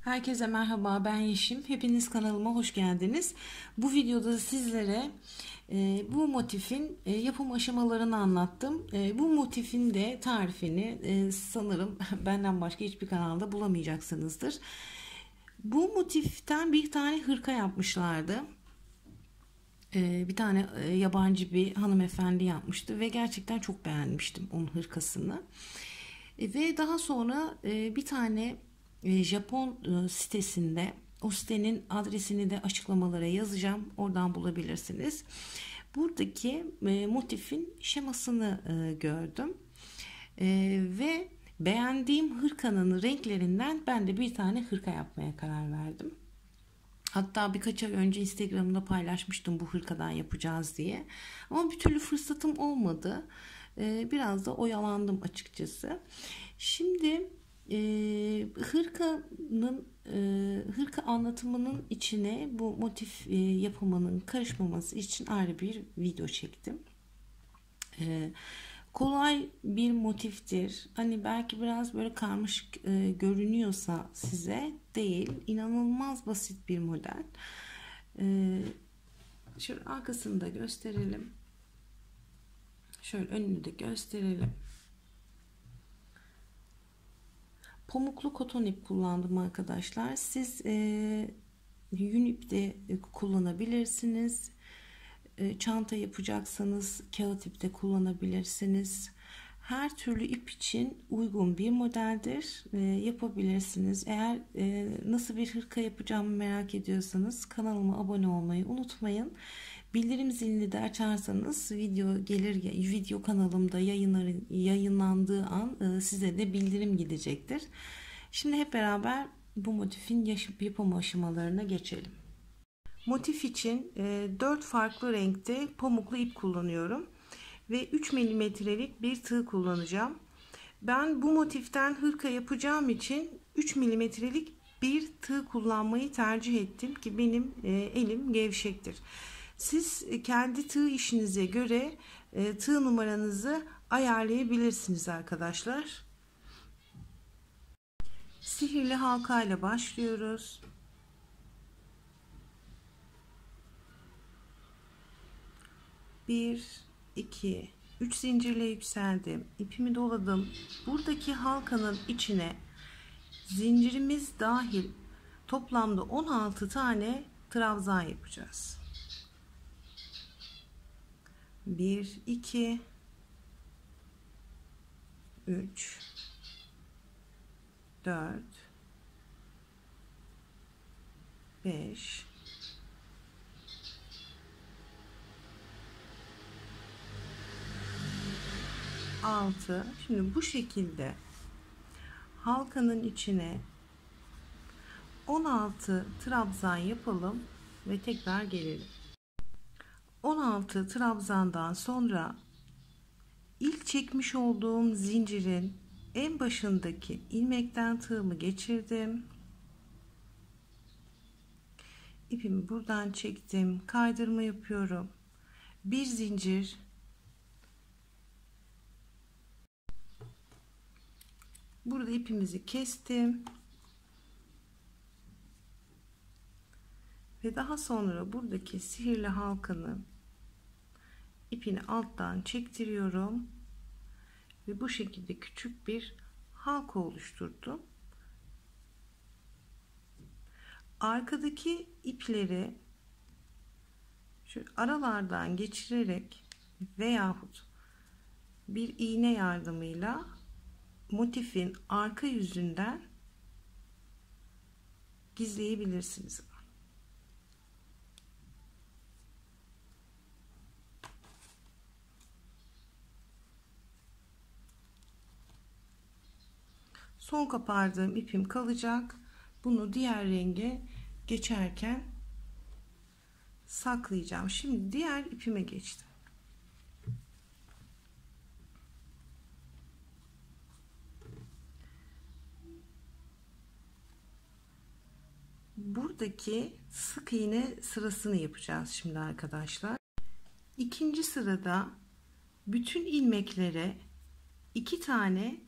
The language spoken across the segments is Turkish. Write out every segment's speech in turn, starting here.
Herkese merhaba, ben Yeşim. Hepiniz kanalıma hoş geldiniz. Bu videoda sizlere bu motifin yapım aşamalarını anlattım. Bu motifin de tarifini sanırım benden başka hiçbir kanalda bulamayacaksınızdır. Bu motiften bir tane hırka yapmışlardı. Bir tane yabancı bir hanımefendi yapmıştı ve gerçekten çok beğenmiştim onun hırkasını. Ve daha sonra bir tane Japon sitesinde, o sitenin adresini de açıklamalara yazacağım. Oradan bulabilirsiniz. Buradaki motifin şemasını gördüm. Ve beğendiğim hırkanın renklerinden ben de bir tane hırka yapmaya karar verdim. Hatta birkaç ay önce Instagram'da paylaşmıştım bu hırkadan yapacağız diye. Ama bir türlü fırsatım olmadı. Biraz da oyalandım açıkçası. Şimdi hırka anlatımının içine bu motif yapımının karışmaması için ayrı bir video çektim. Kolay bir motiftir. Hani belki biraz böyle karmaşık görünüyorsa size, değil. İnanılmaz basit bir model. Şöyle arkasını da gösterelim. Şöyle önünü de gösterelim. Pamuklu koton ip kullandım arkadaşlar. Siz yün ip de kullanabilirsiniz. Çanta yapacaksanız kağıt ip de kullanabilirsiniz. Her türlü ip için uygun bir modeldir. Yapabilirsiniz. Eğer nasıl bir hırka yapacağımı merak ediyorsanız kanalıma abone olmayı unutmayın. Bildirim zilini de açarsanız video kanalımda yayınlandığı an size de bildirim gidecektir. Şimdi hep beraber bu motifin yapım aşamalarına geçelim. Motif için 4 farklı renkte pamuklu ip kullanıyorum ve 3 milimetrelik bir tığ kullanacağım. Ben bu motiften hırka yapacağım için 3 milimetrelik bir tığ kullanmayı tercih ettim ki benim elim gevşektir. Siz kendi tığ işinize göre tığ numaranızı ayarlayabilirsiniz arkadaşlar. Sihirli halka ile başlıyoruz. 1, 2, 3 zincirle yükseldim. İpimi doladım. Buradaki halkanın içine zincirimiz dahil toplamda 16 tane trabzan yapacağız. 1, 2, 3, 4, 5, 6. Şimdi bu şekilde halkanın içine 16 trabzan yapalım ve tekrar gelelim. 16 trabzandan sonra ilk çekmiş olduğum zincirin en başındaki ilmekten tığımı geçirdim. İpimi buradan çektim. Kaydırma yapıyorum. Bir zincir, burada ipimizi kestim ve daha sonra buradaki sihirli halkanın ipini alttan çektiriyorum ve bu şekilde küçük bir halka oluşturdum. Arkadaki ipleri şu aralardan geçirerek veyahut bir iğne yardımıyla motifin arka yüzünden gizleyebilirsiniz. Son kopardığım ipim kalacak. Bunu diğer renge geçerken saklayacağım. Şimdi diğer ipime geçtim. Buradaki sık iğne sırasını yapacağız şimdi arkadaşlar. İkinci sırada bütün ilmeklere 2 tane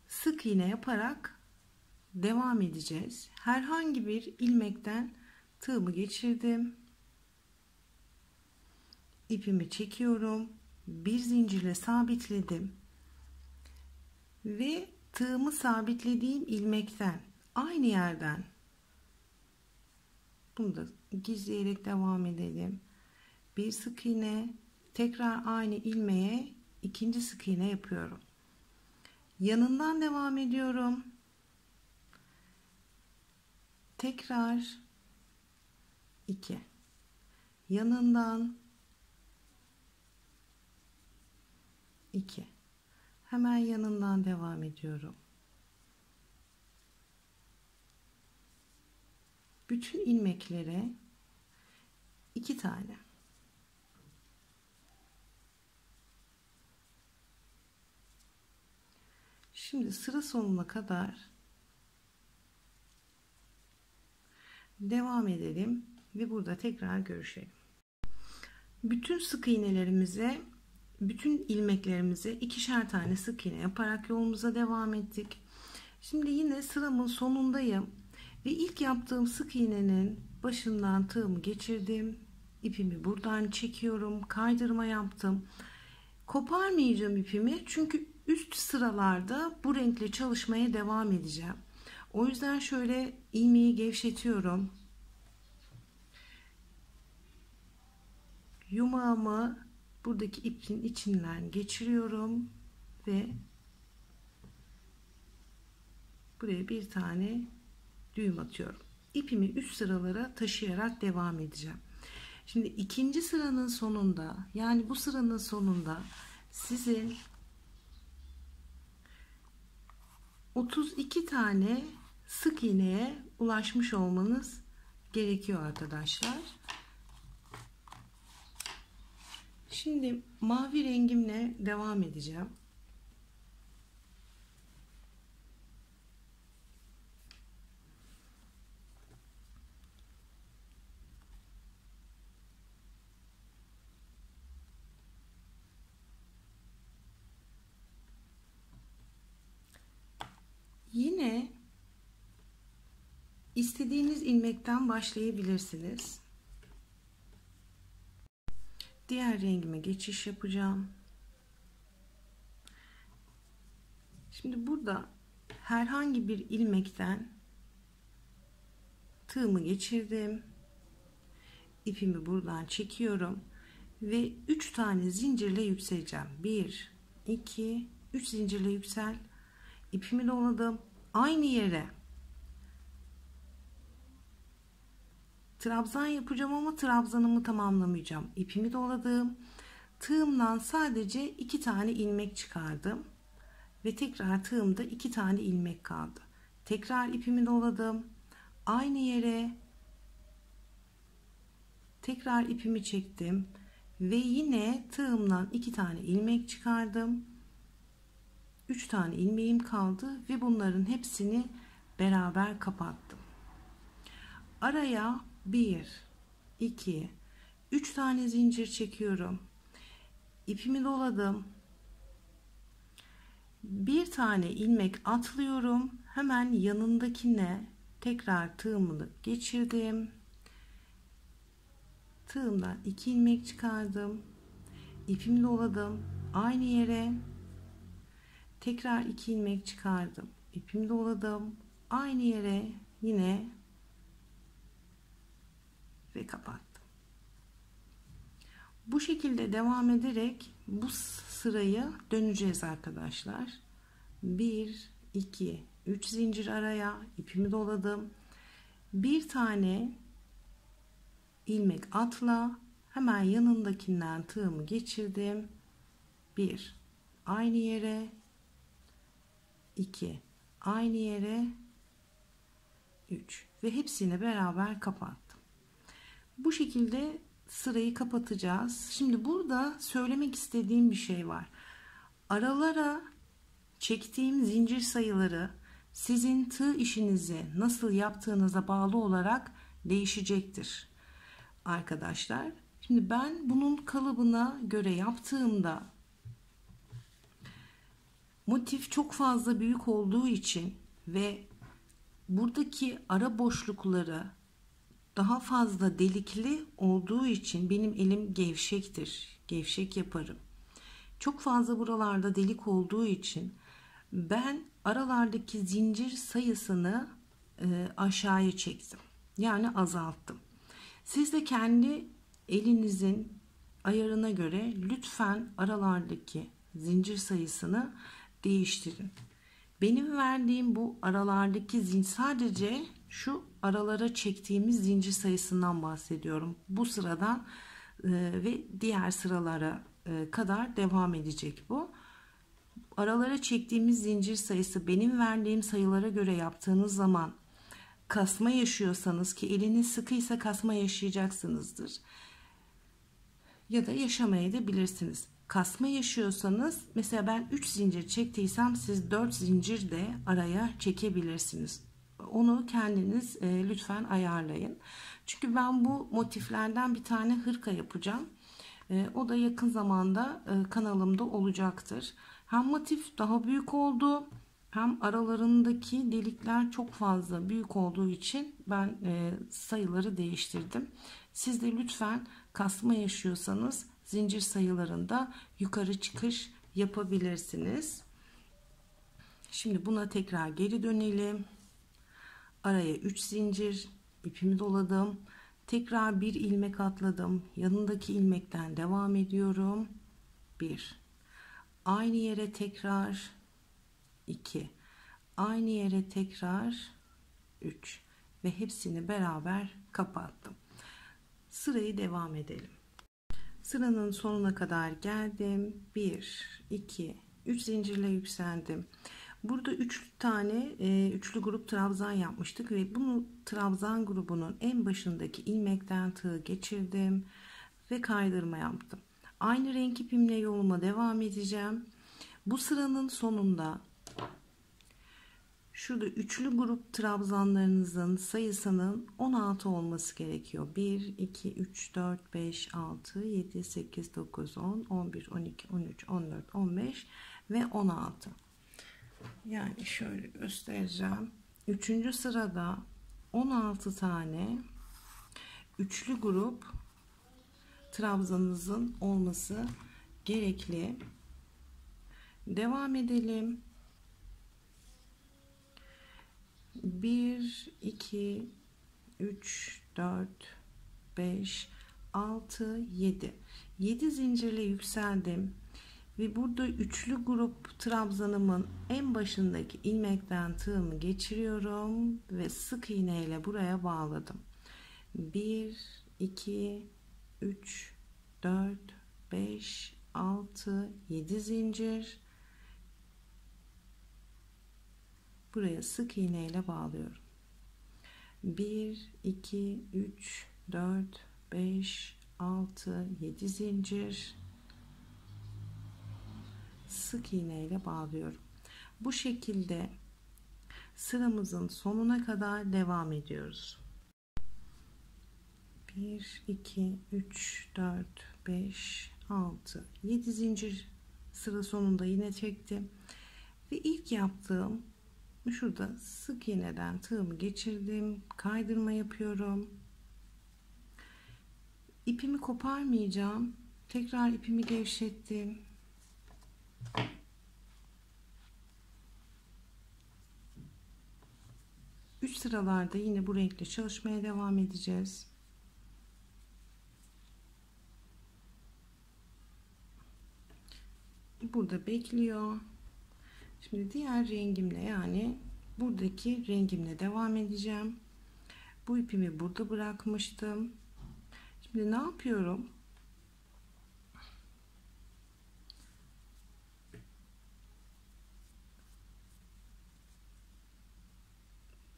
sık iğne yaparak devam edeceğiz. Herhangi bir ilmekten tığımı geçirdim. İpimi çekiyorum. Bir zincirle sabitledim. Ve tığımı sabitlediğim ilmekten aynı yerden, bunu da gizleyerek devam edelim. Bir sık iğne, tekrar aynı ilmeğe ikinci sık iğne yapıyorum. Yanından devam ediyorum. Tekrar 2. Yanından 2. Hemen yanından devam ediyorum. Bütün ilmeklere 2 tane. Şimdi sıra sonuna kadar devam edelim ve burada tekrar görüşelim. Bütün sık iğnelerimize, bütün ilmeklerimize ikişer tane sık iğne yaparak yolumuza devam ettik. Şimdi yine sıramın sonundayım ve ilk yaptığım sık iğnenin başından tığımı geçirdim. İpimi buradan çekiyorum, kaydırma yaptım. Koparmayacağım ipimi çünkü üst sıralarda bu renkle çalışmaya devam edeceğim. O yüzden şöyle ilmeği gevşetiyorum. Yumağımı buradaki ipin içinden geçiriyorum ve buraya bir tane düğüm atıyorum. İpimi üst sıralara taşıyarak devam edeceğim. Şimdi ikinci sıranın sonunda, yani bu sıranın sonunda sizin 32 tane sık iğneye ulaşmış olmanız gerekiyor arkadaşlar. Şimdi mavi rengimle devam edeceğim. Yine istediğiniz ilmekten başlayabilirsiniz. Diğer rengime geçiş yapacağım. Şimdi burada herhangi bir ilmekten tığımı geçirdim. İpimi buradan çekiyorum ve 3 tane zincirle yükseleceğim. 1, 2, 3 zincirle yüksel. İpimi doladım. Aynı yere trabzan yapacağım ama trabzanımı tamamlamayacağım. İpimi doladım. Tığımdan sadece 2 tane ilmek çıkardım. Ve tekrar tığımda 2 tane ilmek kaldı. Tekrar ipimi doladım. Aynı yere tekrar ipimi çektim. Ve yine tığımdan 2 tane ilmek çıkardım. 3 tane ilmeğim kaldı ve bunların hepsini beraber kapattım. Araya 1, 2, 3 tane zincir çekiyorum. İpimi doladım. Bir tane ilmek atlıyorum. Hemen yanındakine tekrar tığımı geçirdim. Tığımdan 2 ilmek çıkardım. İpimi doladım. Aynı yere tekrar 2 ilmek çıkardım. İpimi doladım. Aynı yere yine ve kapattım. Bu şekilde devam ederek bu sırayı döneceğiz arkadaşlar. 1, 2, 3 zincir araya ipimi doladım. Bir tane ilmek atla, hemen yanındakinden tığımı geçirdim. 1, aynı yere, 2, aynı yere, 3 ve hepsini beraber kapattım. Bu şekilde sırayı kapatacağız. Şimdi burada söylemek istediğim bir şey var. Aralara çektiğim zincir sayıları sizin tığ işinizi nasıl yaptığınıza bağlı olarak değişecektir arkadaşlar. Şimdi ben bunun kalıbına göre yaptığımda motif çok fazla büyük olduğu için ve buradaki ara boşlukları daha fazla delikli olduğu için benim elim gevşektir. Gevşek yaparım. Çok fazla buralarda delik olduğu için ben aralardaki zincir sayısını aşağıya çektim. Yani azalttım. Siz de kendi elinizin ayarına göre lütfen aralardaki zincir sayısını değiştirin. Benim verdiğim bu aralardaki sadece şu aralara çektiğimiz zincir sayısından bahsediyorum. Bu sıradan ve diğer sıralara kadar devam edecek bu. Aralara çektiğimiz zincir sayısı benim verdiğim sayılara göre yaptığınız zaman kasma yaşıyorsanız, ki eliniz sıkıysa kasma yaşayacaksınızdır. Ya da yaşamayabilirsiniz. Kasma yaşıyorsanız mesela ben 3 zincir çektiysem siz 4 zincir de araya çekebilirsiniz. Onu kendiniz lütfen ayarlayın. Çünkü ben bu motiflerden bir tane hırka yapacağım. O da yakın zamanda kanalımda olacaktır. Hem motif daha büyük oldu, hem aralarındaki delikler çok fazla büyük olduğu için ben sayıları değiştirdim. Siz de lütfen kasma yaşıyorsanız zincir sayılarında yukarı çıkış yapabilirsiniz. Şimdi buna tekrar geri dönelim. Araya 3 zincir ipimi doladım. Tekrar bir ilmek atladım. Yanındaki ilmekten devam ediyorum. 1. Aynı yere tekrar 2. Aynı yere tekrar 3 ve hepsini beraber kapattım. Sırayı devam edelim. Sıranın sonuna kadar geldim. 1, 2, 3 zincirle yükseldim. Burada 3 tane üçlü grup trabzan yapmıştık ve bunu trabzan grubunun en başındaki ilmekten tığ geçirdim ve kaydırma yaptım. Aynı renk ipimle yoluma devam edeceğim. Bu sıranın sonunda şurada üçlü grup trabzanlarınızın sayısının 16 olması gerekiyor. 1, 2, 3, 4, 5, 6, 7, 8, 9, 10, 11, 12, 13, 14, 15 ve 16. Yani şöyle göstereceğim. Üçüncü sırada 16 tane üçlü grup trabzanınızın olması gerekli. Devam edelim. 1, 2, 3, 4, 5, 6, 7. 7 zincirle yükseldim. Ve burada üçlü grup trabzanımın en başındaki ilmekten tığımı geçiriyorum ve sık iğne ile buraya bağladım. 1, 2, 3, 4, 5, 6, 7 zincir. Buraya sık iğne ile bağlıyorum. 1, 2, 3, 4, 5, 6, 7 zincir. Sık iğne ile bağlıyorum. Bu şekilde sıramızın sonuna kadar devam ediyoruz. 1, 2, 3, 4, 5, 6, 7 zincir sıra sonunda yine çektim. Ve ilk yaptığım şurada sık iğneden tığımı geçirdim. Kaydırma yapıyorum. İpimi koparmayacağım. Tekrar ipimi gevşettim. Üç sıralarda yine bu renkle çalışmaya devam edeceğiz. Burada bekliyor. Şimdi diğer rengimle, yani buradaki rengimle devam edeceğim. Bu ipimi burada bırakmıştım. Şimdi ne yapıyorum?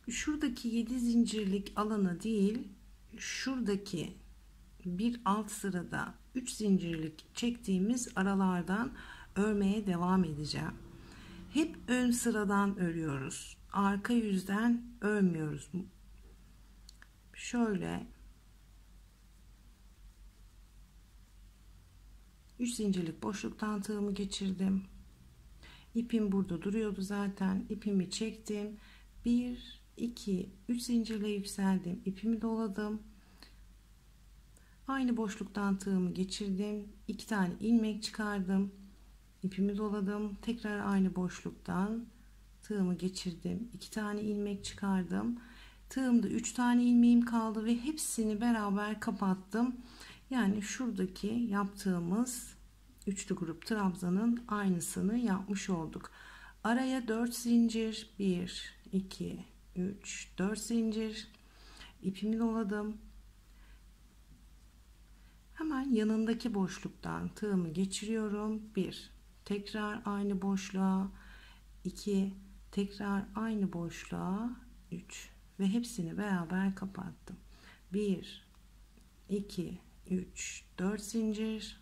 Şuradaki 7 zincirlik alanı değil, şuradaki bir alt sırada 3 zincirlik çektiğimiz aralardan örmeye devam edeceğim. Hep ön sıradan örüyoruz. Arka yüzden örmüyoruz. Şöyle 3 zincirlik boşluktan tığımı geçirdim. İpim burada duruyordu zaten. İpimi çektim. 1, 2 3 zincirle yükseldim, ipimi doladım, aynı boşluktan tığımı geçirdim, 2 tane ilmek çıkardım, ipimi doladım, tekrar aynı boşluktan tığımı geçirdim, 2 tane ilmek çıkardım, tığımda 3 tane ilmeğim kaldı ve hepsini beraber kapattım. Yani şuradaki yaptığımız üçlü grup trabzanın aynısını yapmış olduk. Araya 4 zincir, 1 2 3 4 zincir, ipimi doladım, hemen yanındaki boşluktan tığımı geçiriyorum, 1 tekrar aynı boşluğa, 2 tekrar aynı boşluğa, 3 ve hepsini beraber kapattım. 1 2 3 4 zincir,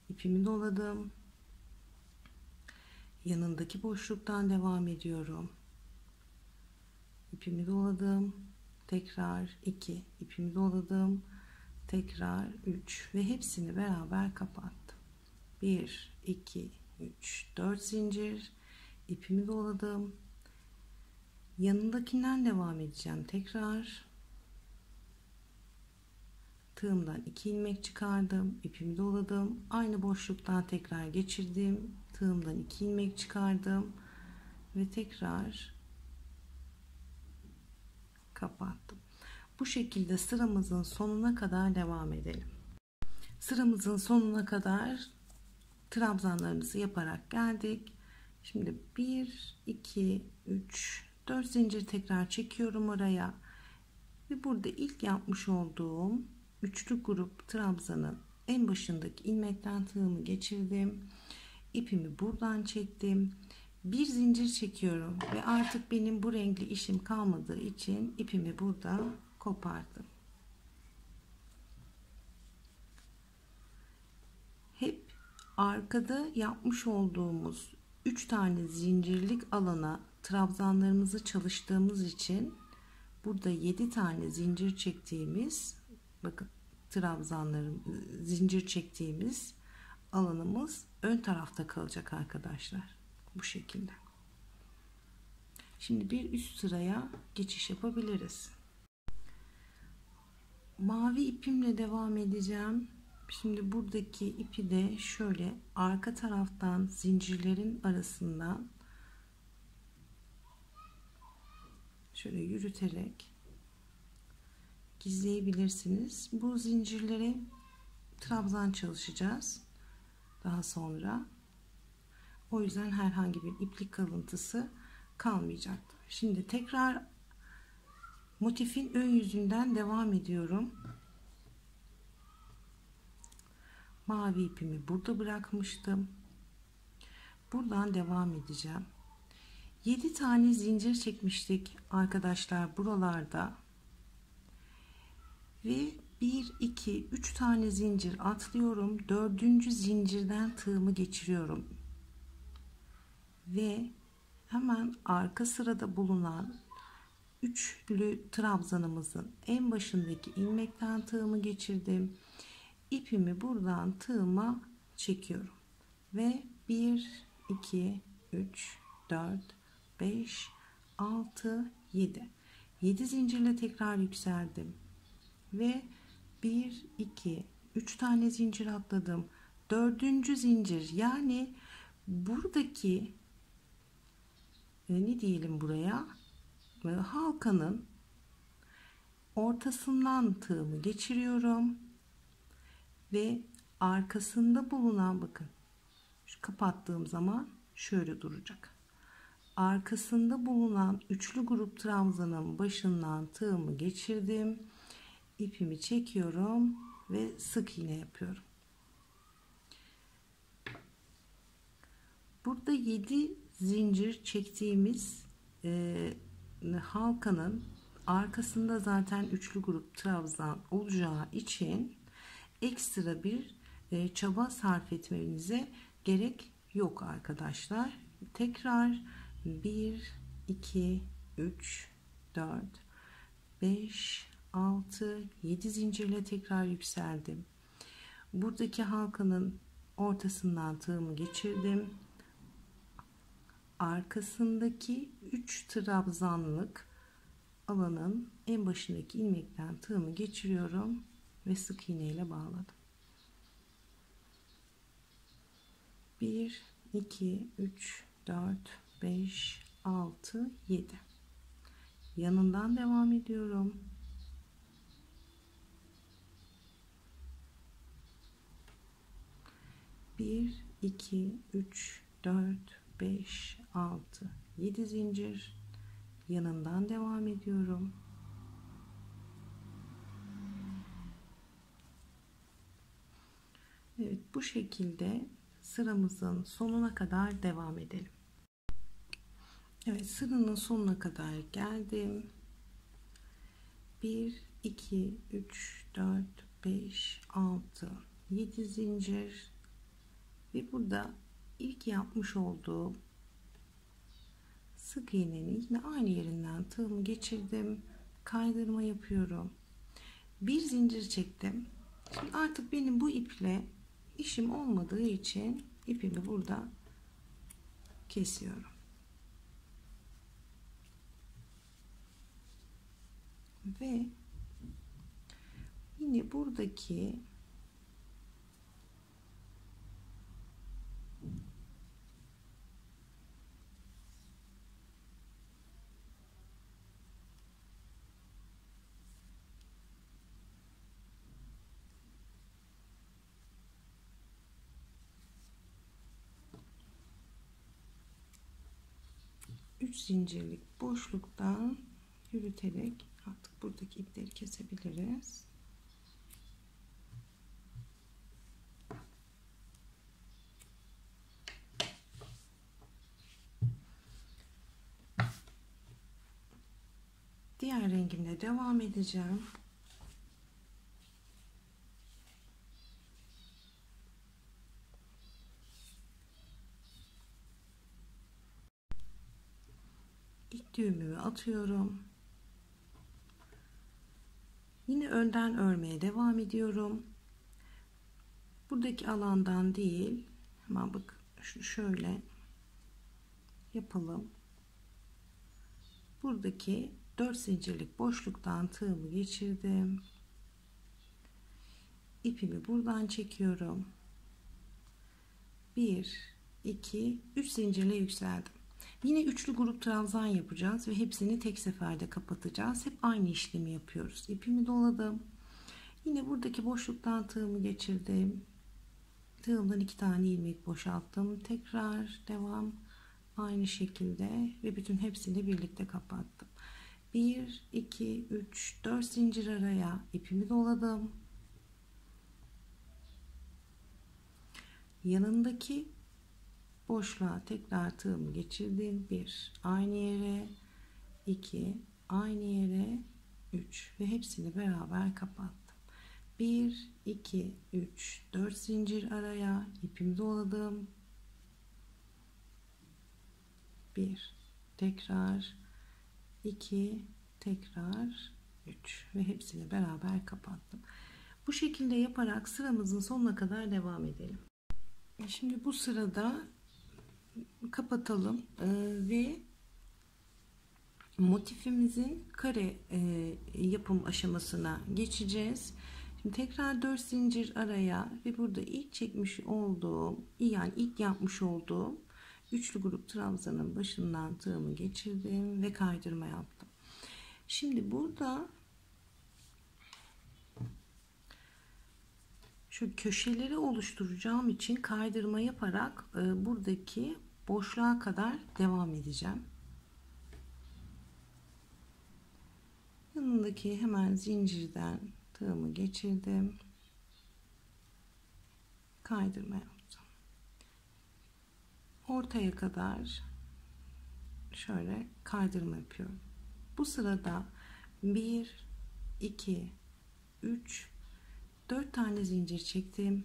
ipimi doladım, yanındaki boşluktan devam ediyorum, ipimi doladım, tekrar 2 ipimi doladım, tekrar 3 ve hepsini beraber kapattım. 1 2 3 4 zincir, ipimi doladım, yanındakinden devam edeceğim. Tekrar tığımdan 2 ilmek çıkardım, ipimi doladım, aynı boşluktan tekrar geçirdim, tığımdan 2 ilmek çıkardım ve tekrar kapattım. Bu şekilde sıramızın sonuna kadar devam edelim. Sıramızın sonuna kadar trabzanlarımızı yaparak geldik. Şimdi 1 2 3 4 zincir tekrar çekiyorum oraya ve burada ilk yapmış olduğum üçlü grup trabzanın en başındaki ilmekten tığımı geçirdim, ipimi buradan çektim, bir zincir çekiyorum ve artık benim bu renkli işim kalmadığı için ipimi burada kopardım. Hep arkada yapmış olduğumuz 3 tane zincirlik alana trabzanlarımızı çalıştığımız için burada 7 tane zincir çektiğimiz, bakın trabzanlarım, zincir çektiğimiz alanımız ön tarafta kalacak arkadaşlar. Bu şekilde. Şimdi bir üst sıraya geçiş yapabiliriz. Mavi ipimle devam edeceğim. Şimdi buradaki ipi de şöyle arka taraftan zincirlerin arasından şöyle yürüterek gizleyebilirsiniz. Bu zincirlere trabzan çalışacağız daha sonra. O yüzden herhangi bir iplik kalıntısı kalmayacaktır. Şimdi tekrar motifin ön yüzünden devam ediyorum. Mavi ipimi burada bırakmıştım. Buradan devam edeceğim. 7 tane zincir çekmiştik arkadaşlar buralarda. Ve 1 2 3 tane zincir atlıyorum. 4. zincirden tığımı geçiriyorum. Ve hemen arka sırada bulunan üçlü trabzanımızın en başındaki ilmekten tığımı geçirdim. İpimi buradan tığıma çekiyorum ve 1 2 3 4 5 6 7 zincirle tekrar yükseldim ve 1 2 3 tane zincir atladım. 4. zincir, yani buradaki ne diyelim buraya, halkanın ortasından tığımı geçiriyorum ve arkasında bulunan, bakın şu kapattığım zaman şöyle duracak. Arkasında bulunan üçlü grup trabzanın başından tığımı geçirdim. İpimi çekiyorum ve sık iğne yapıyorum. Burada 7 zincir çektiğimiz halkanın arkasında zaten üçlü grup trabzan olacağı için ekstra bir çaba sarf etmenize gerek yok arkadaşlar. Tekrar 1 2 3 4 5 6 7 zincirle tekrar yükseldim. Buradaki halkanın ortasından tığımı geçirdim. Arkasındaki 3 trabzanlık alanın en başındaki ilmekten tığımı geçiriyorum ve sık iğne ile bağladım. 1 2 3 4 5 6 7. Yanından devam ediyorum. 1 2 3 4 5 6 7 zincir. Yanından devam ediyorum. Evet, bu şekilde sıramızın sonuna kadar devam edelim. Evet, sıranın sonuna kadar geldim. 1 2 3 4 5 6 7 zincir ve burada ilk yapmış olduğum sık iğnenin yine aynı yerinden tığımı geçirdim, kaydırma yapıyorum, bir zincir çektim. Şimdi artık benim bu iple işim olmadığı için ipimi burada kesiyorum ve yine buradaki üç zincirlik boşluktan yürüterek artık buradaki ipleri kesebiliriz. Diğer rengimle devam edeceğim. İlk düğümümü atıyorum. Yine önden örmeye devam ediyorum. Buradaki alandan değil, hemen bak şunu şöyle yapalım. Buradaki 4 zincirlik boşluktan tığımı geçirdim. İpimi buradan çekiyorum. 1 2 3 zincirle yükseldim. Yine üçlü grup trabzan yapacağız ve hepsini tek seferde kapatacağız. Hep aynı işlemi yapıyoruz. İpimi doladım. Yine buradaki boşluktan tığımı geçirdim. Tığımdan 2 tane ilmek boşalttım. Tekrar devam aynı şekilde ve bütün hepsini birlikte kapattım. 1 2 3 4 zincir araya ipimi doladım. Yanındaki boşluğa tekrar tığımı geçirdim. 1 aynı yere, 2 aynı yere, 3 ve hepsini beraber kapattım. 1 2 3 4 zincir araya ipimi doladım. 1 tekrar, 2 tekrar, 3 ve hepsini beraber kapattım. Bu şekilde yaparak sıramızın sonuna kadar devam edelim. Şimdi bu sırada kapatalım ve motifimizin kare yapım aşamasına geçeceğiz. Şimdi tekrar 4 zincir araya ve burada ilk çekmiş olduğum, yani ilk yapmış olduğum üçlü grup trabzanın başından tığımı geçirdim ve kaydırma yaptım. Şimdi burada şu köşeleri oluşturacağım için kaydırma yaparak buradaki boşluğa kadar devam edeceğim. Yanındaki hemen zincirden tığımı geçirdim. Kaydırma yaptım. Ortaya kadar şöyle kaydırma yapıyorum. Bu sırada 1 2 3 4 tane zincir çektim.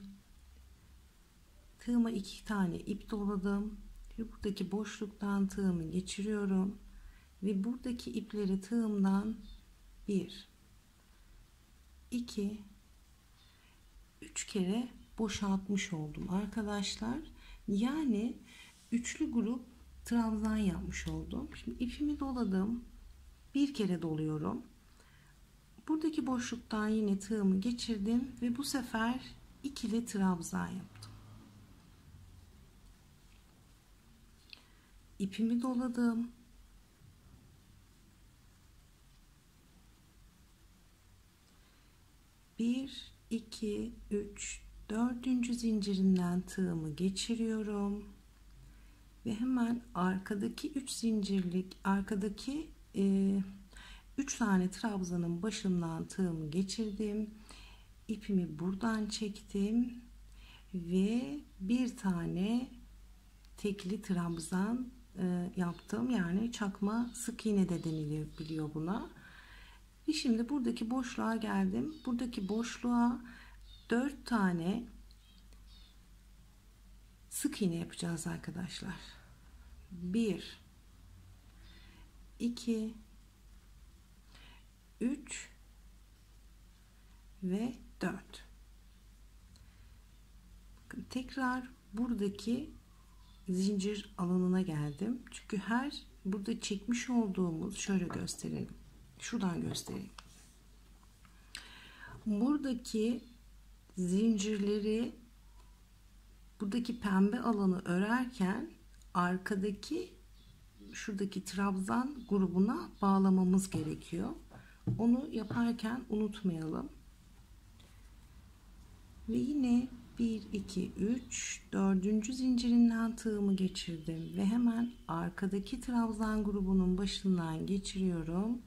Tığıma 2 tane ip doladım. Buradaki boşluktan tığımı geçiriyorum ve buradaki ipleri tığımdan 1 2 3 kere boşaltmış oldum arkadaşlar. Yani üçlü grup trabzan yapmış oldum. Şimdi ipimi doladım. Bir kere doluyorum. Buradaki boşluktan yine tığımı geçirdim ve bu sefer ikili trabzan yaptım. İpimi doladım. Bir, iki, üç, dördüncü zincirimden tığımı geçiriyorum ve hemen arkadaki 3 zincirlik, arkadaki 3 tane trabzanın başından tığımı geçirdim. İpimi buradan çektim ve bir tane tekli trabzan yaptım. Yani çakma sık iğne de deniliyor buna. Ve şimdi buradaki boşluğa geldim. Buradaki boşluğa 4 tane sık iğne yapacağız arkadaşlar. 1 2 3 ve 4. Bakın tekrar buradaki zincir alanına geldim. Çünkü burada çekmiş olduğumuz, şöyle gösterelim. Şuradan göstereyim. Buradaki zincirleri, buradaki pembe alanı örerken arkadaki şuradaki trabzan grubuna bağlamamız gerekiyor. Onu yaparken unutmayalım. Ve yine 1 2 3 dördüncü zincirinden tığımı geçirdim ve hemen arkadaki trabzan grubunun başından geçiriyorum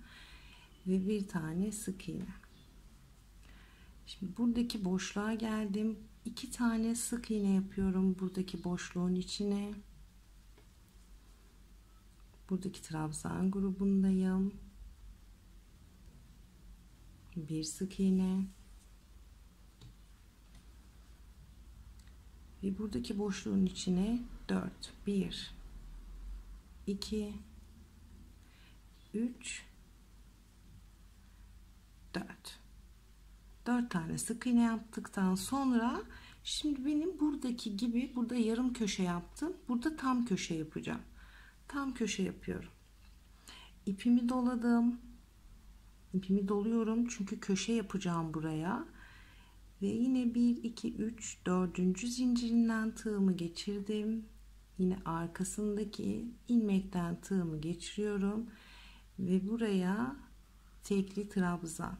ve bir tane sık iğne. Şimdi buradaki boşluğa geldim. 2 tane sık iğne yapıyorum buradaki boşluğun içine. Buradaki trabzan grubundayım. Bir sık iğne. Ve buradaki boşluğun içine 4. 1 2 3 4. 4 tane sık iğne yaptıktan sonra şimdi benim buradaki gibi, burada yarım köşe yaptım. Burada tam köşe yapacağım. Tam köşe yapıyorum. İpimi doladım. İpimi doluyorum çünkü köşe yapacağım buraya. Ve yine 1 2 3 dördüncü zincirinden tığımı geçirdim. Yine arkasındaki ilmekten tığımı geçiriyorum ve buraya tekli trabzan.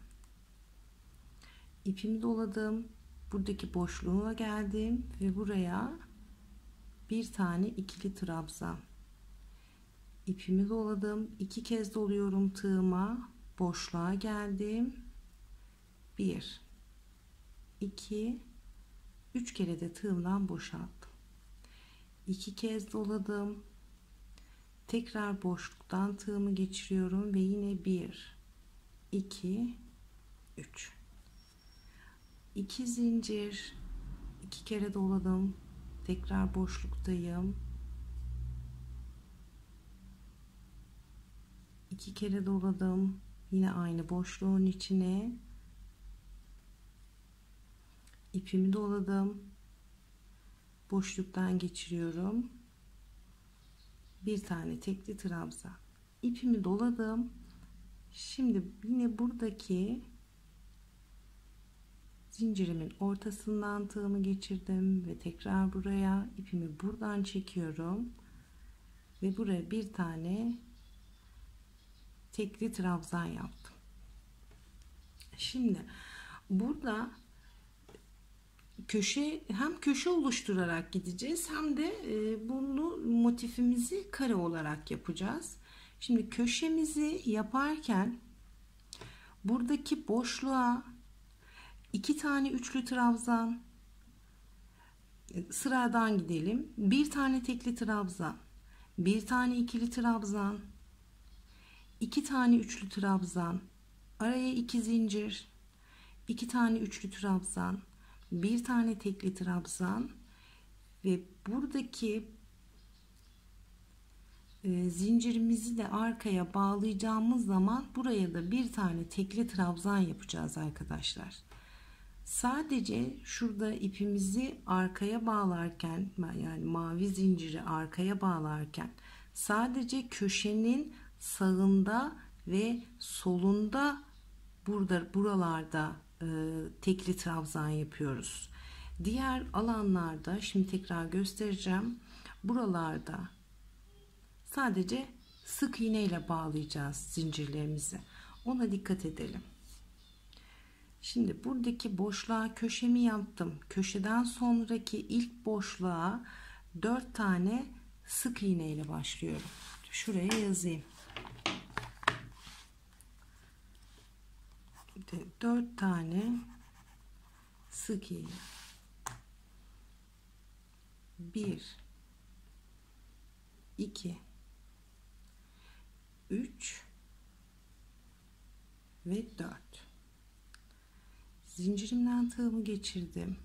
İpimi doladım. Buradaki boşluğa geldim ve buraya bir tane ikili trabzan. İpimi doladım. 2 kez doluyorum tığıma. Boşluğa geldim. 1 2 3 kere de tığımdan boşalttım. 2 kez doladım. Tekrar boşluktan tığımı geçiriyorum ve yine 1 2 3 2 zincir, 2 kere doladım. Tekrar boşluktayım. 2 kere doladım. Yine aynı boşluğun içine. İpimi doladım. Boşluktan geçiriyorum. Bir tane tekli trabzan. İpimi doladım. Şimdi yine buradaki zincirimin ortasından tığımı geçirdim ve tekrar buraya ipimi buradan çekiyorum ve buraya bir tane tekli trabzan yaptım. Şimdi burada hem köşe oluşturarak gideceğiz hem de bunu motifimizi kare olarak yapacağız. Şimdi köşemizi yaparken buradaki boşluğa 2 tane üçlü trabzan, sıradan gidelim. Bir tane tekli trabzan, bir tane ikili trabzan, 2 tane üçlü trabzan, araya 2 zincir, 2 tane üçlü trabzan, bir tane tekli trabzan ve buradaki zincirimizi de arkaya bağlayacağımız zaman buraya da bir tane tekli trabzan yapacağız arkadaşlar. Sadece şurada ipimizi arkaya bağlarken, yani mavi zinciri arkaya bağlarken sadece köşenin sağında ve solunda buralarda tekli trabzan yapıyoruz. Diğer alanlarda şimdi tekrar göstereceğim. Buralarda sadece sık iğne ile bağlayacağız zincirlerimizi. Ona dikkat edelim. Şimdi buradaki boşluğa köşemi yaptım. Köşeden sonraki ilk boşluğa 4 tane sık iğne ile başlıyorum. Şuraya yazayım. 4 tane sık iğne. 1 2 3 ve 4. Zincirimden tığımı geçirdim.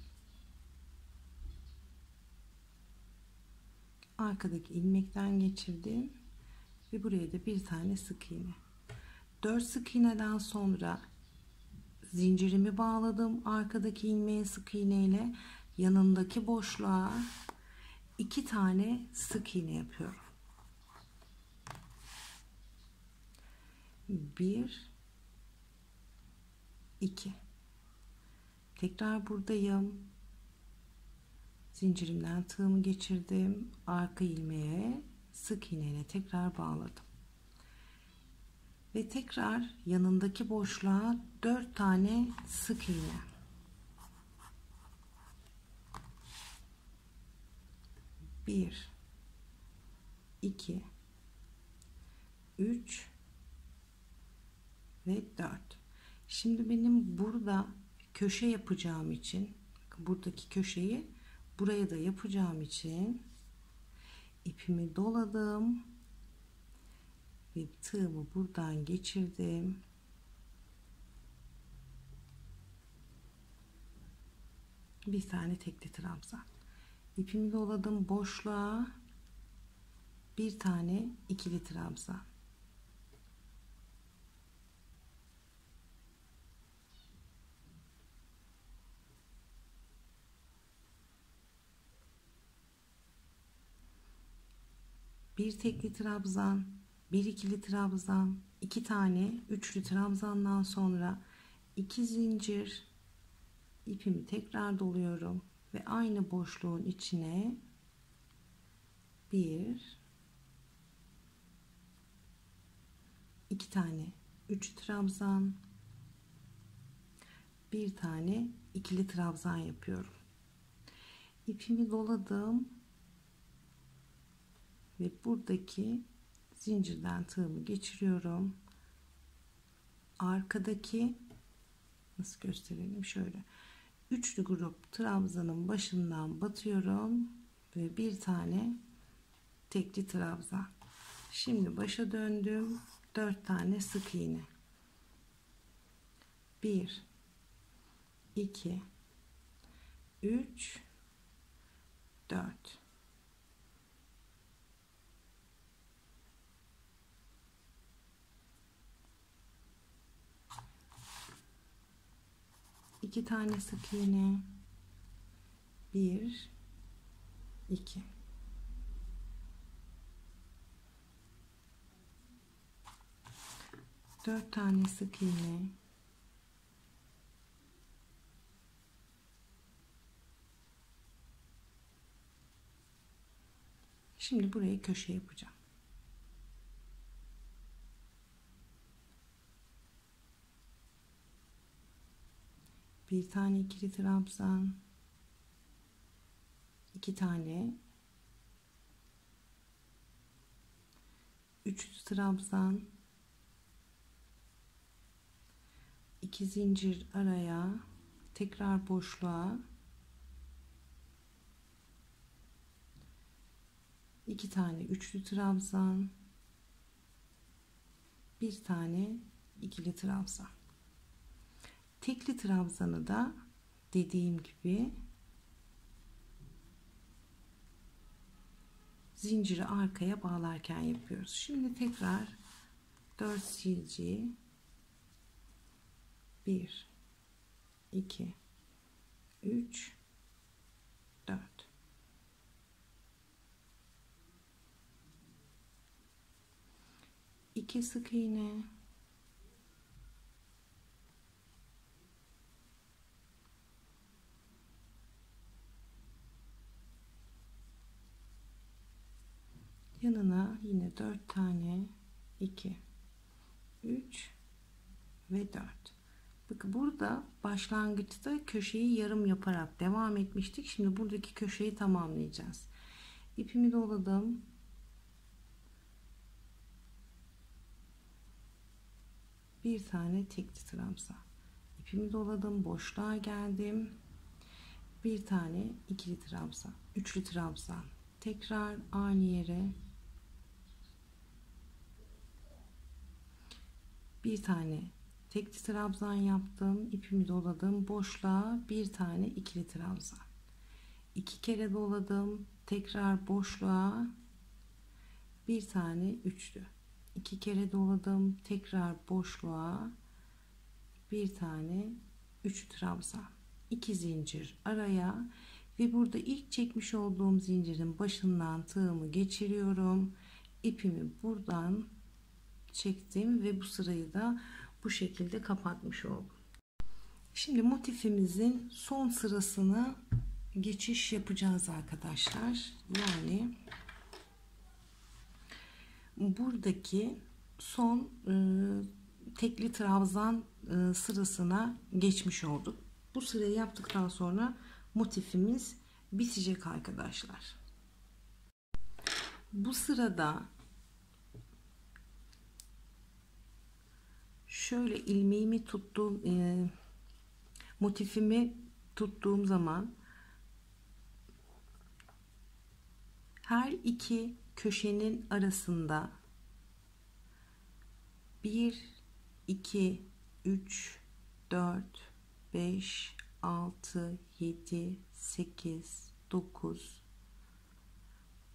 Arkadaki ilmekten geçirdim ve buraya da bir tane sık iğne. 4 sık iğneden sonra zincirimi bağladım. Arkadaki ilmeğe sık iğne ile yanındaki boşluğa 2 tane sık iğne yapıyorum. 1 2. Tekrar buradayım. Zincirimden tığımı geçirdim. Arka ilmeğe sık iğne ile tekrar bağladım. Ve tekrar yanındaki boşluğa 4 tane sık iğne. 1 2 3 ve 4. Şimdi benim burada köşe yapacağım için, buradaki köşeyi buraya da yapacağım için ipimi doladım ve tığımı buradan geçirdim. Bir tane tekli trabzan. İpimi doladım, boşluğa bir tane ikili trabzan. Bir tekli trabzan, bir ikili trabzan, iki tane üçlü trabzandan sonra 2 zincir, ipimi tekrar doluyorum ve aynı boşluğun içine 2 tane 3 trabzan, bir tane ikili trabzan yapıyorum. İpimi doladım ve buradaki zincirden tığımı geçiriyorum. Arkadaki, nasıl gösterelim, şöyle üçlü grup trabzanın başından batıyorum ve bir tane tekli trabzan. Şimdi başa döndüm. 4 tane sık iğne. 1 2 3 4. İki tane sık iğne. 1 2. Dört tane sık iğne. Şimdi buraya köşe yapacağım. Bir tane ikili trabzan, 2 tane üçlü trabzan, 2 zincir araya, tekrar boşluğa, 2 tane üçlü trabzan, bir tane ikili trabzan. Tekli trabzanı da dediğim gibi zinciri arkaya bağlarken yapıyoruz. Şimdi tekrar 4 zincir, 1 2 3 4. İki sık iğne, 4 tane, 2, 3 ve 4. Bakın burada başlangıçta köşeyi yarım yaparak devam etmiştik. Şimdi buradaki köşeyi tamamlayacağız. İpimi doladım. Bir tane tekli trabzan. İpimi doladım, boşluğa geldim. Bir tane ikili trabzan, üçlü trabzan. Tekrar aynı yere bir tane tekli trabzan yaptım, ipimi doladım, boşluğa bir tane ikili trabzan. 2 kere doladım, tekrar boşluğa bir tane üçlü. 2 kere doladım, tekrar boşluğa bir tane üçlü trabzan. 2 zincir araya ve burada ilk çekmiş olduğum zincirin başından tığımı geçiriyorum. İpimi buradan çektim ve bu sırayı da bu şekilde kapatmış oldum. Şimdi motifimizin son sırasını geçiş yapacağız arkadaşlar. Yani buradaki son tekli trabzan sırasına geçmiş olduk. Bu sırayı yaptıktan sonra motifimiz bitecek arkadaşlar. Bu sırada şöyle ilmeğimi tuttuğum motifimi tuttuğum zaman her iki köşenin arasında 1, 2, 3, 4, 5, 6, 7, 8, 9,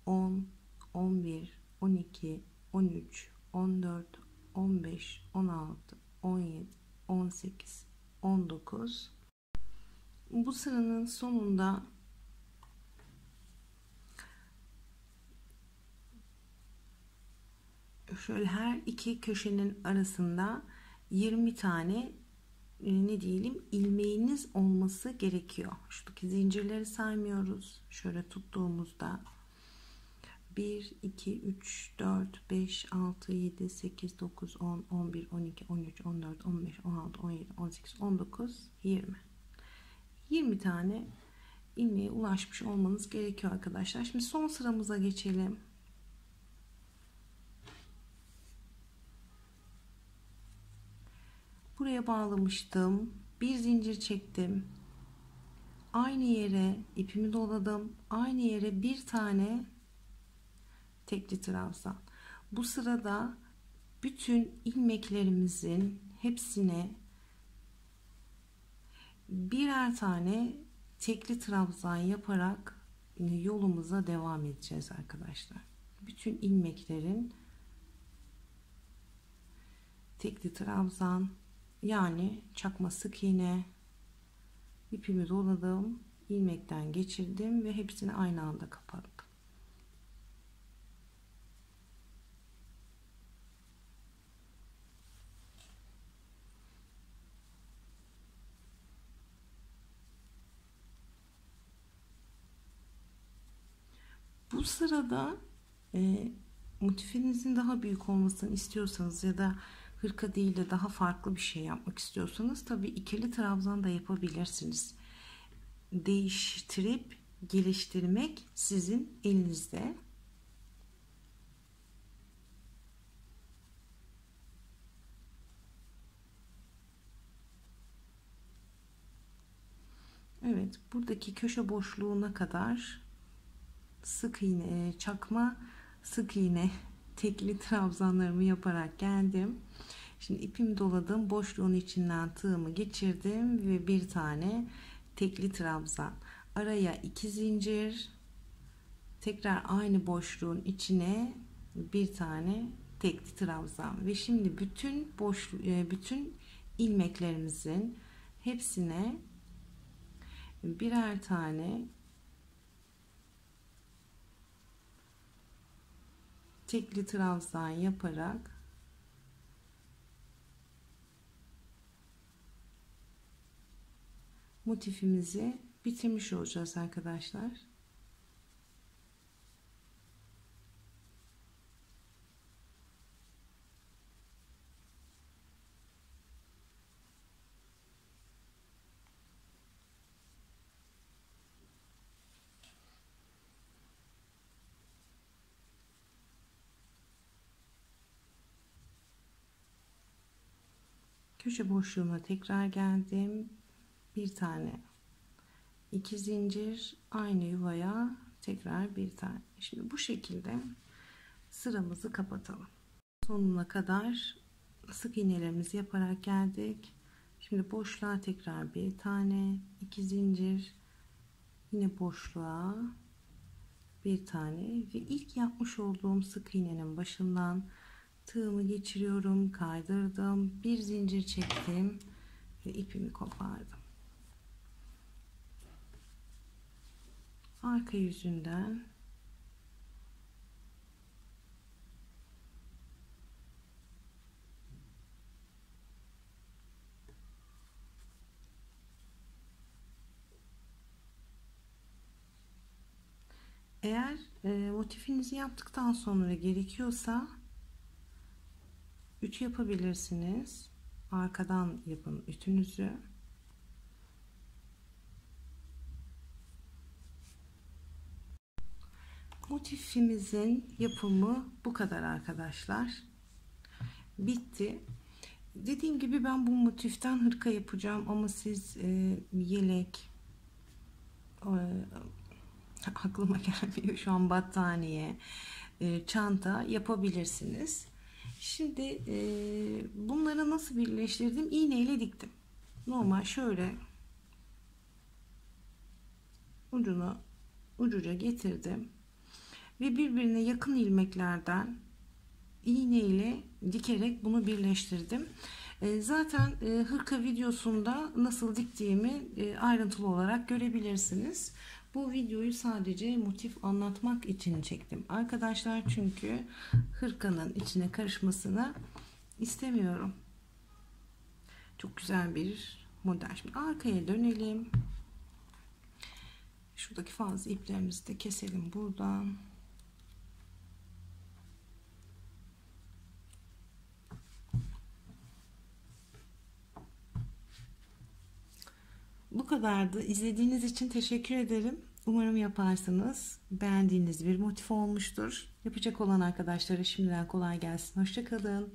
10, 11, 12, 13, 14, 15, 16, 17, 18, 19. Bu sıranın sonunda şöyle her iki köşenin arasında 20 tane ne diyelim ilmeğiniz olması gerekiyor. Şuradaki zincirleri saymıyoruz. Şöyle tuttuğumuzda 1, 2, 3, 4, 5, 6, 7, 8, 9, 10, 11, 12, 13, 14, 15, 16, 17, 18, 19, 20. 20 tane ilmeğe ulaşmış olmanız gerekiyor arkadaşlar. Şimdi son sıramıza geçelim. Buraya bağlamıştım. Bir zincir çektim. Aynı yere ipimi doladım. Aynı yere bir tane tekli trabzan. Bu sırada bütün ilmeklerimizin hepsine birer tane tekli trabzan yaparak yolumuza devam edeceğiz arkadaşlar. Bütün ilmeklerin tekli trabzan, yani çakma sık iğne, ipimi doladım, ilmekten geçirdim ve hepsini aynı anda kapattım. Bu sırada motifinizin daha büyük olmasını istiyorsanız ya da hırka değil de daha farklı bir şey yapmak istiyorsanız tabii ikili trabzan da yapabilirsiniz. Değiştirip geliştirmek sizin elinizde. Evet, buradaki köşe boşluğuna kadar sık iğne, çakma sık iğne tekli trabzanlarımı yaparak geldim. Şimdi ipimi doladım, boşluğun içinden tığımı geçirdim ve bir tane tekli trabzan, araya 2 zincir, tekrar aynı boşluğun içine bir tane tekli trabzan ve şimdi bütün ilmeklerimizin hepsine birer tane tekli trabzan yaparak motifimizi bitirmiş olacağız arkadaşlar. Köşe boşluğuna tekrar geldim. Bir tane 2 zincir, aynı yuvaya tekrar bir tane. Şimdi bu şekilde sıramızı kapatalım. Sonuna kadar sık iğnelerimizi yaparak geldik. Şimdi boşluğa tekrar bir tane 2 zincir, yine boşluğa bir tane ve ilk yapmış olduğum sık iğnenin başından tığımı geçiriyorum, kaydırdım, bir zincir çektim ve ipimi kopardım. Arka yüzünden eğer motifinizi yaptıktan sonra gerekiyorsa 3 yapabilirsiniz. Arkadan yapın ütünüzü. Motifimizin yapımı bu kadar arkadaşlar. Bitti. Dediğim gibi ben bu motiften hırka yapacağım ama siz yelek, aklıma gelmiyor şu an, battaniye, çanta yapabilirsiniz. Şimdi bunları nasıl birleştirdim? İğne ile diktim. Normal şöyle ucuca getirdim ve birbirine yakın ilmeklerden iğne ile dikerek bunu birleştirdim. Zaten hırka videosunda nasıl diktiğimi ayrıntılı olarak görebilirsiniz. Bu videoyu sadece motif anlatmak için çektim arkadaşlar, çünkü hırkanın içine karışmasını istemiyorum. Çok güzel bir model. Şimdi arkaya dönelim. Şuradaki fazla iplerimizi de keselim buradan. Bu kadardı. İzlediğiniz için teşekkür ederim. Umarım yaparsınız. Beğendiğiniz bir motif olmuştur. Yapacak olan arkadaşlara şimdiden kolay gelsin. Hoşça kalın.